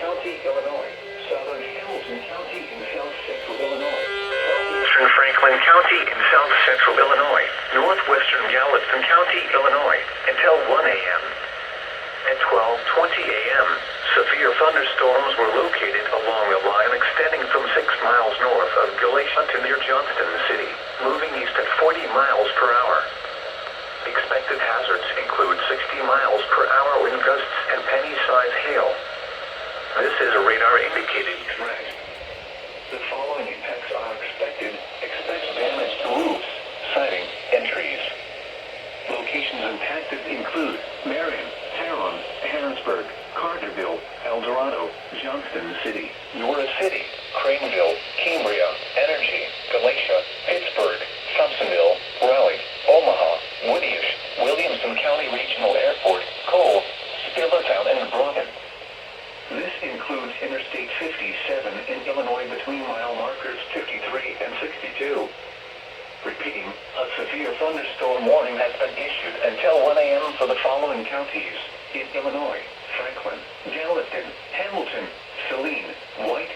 County, Illinois. Southern Hamilton County in south central Illinois. Southeastern Franklin County in south central Illinois. Northwestern Gallatin County, Illinois, until 1 a.m. At 12:20 a.m., severe thunderstorms were located along a line extending from 6 miles north of Galatia to near Johnston City, moving east at 40 miles per hour. Expected hazards include 60 miles per hour wind gusts and penny-sized hail. This is a radar-indicated threat. The following impacts are expected. Expect damage to roofs, siding, and trees. Locations impacted include Marion, Tarrant, Harrisburg, Carterville, El Dorado, Johnston City, Norris City, Craneville, Cambria, Energy, Galatia, Pittsburgh, Thompsonville, Raleigh, Omaha, Woodyish, Williamson County Regional Airport, Cole, Spillertown, and Broughton. This includes Interstate 57 in Illinois between mile markers 53 and 62. Repeating, a severe thunderstorm warning has been issued until 1 a.m. for the following counties in Illinois: Franklin, Gallatin, Hamilton, Saline, White,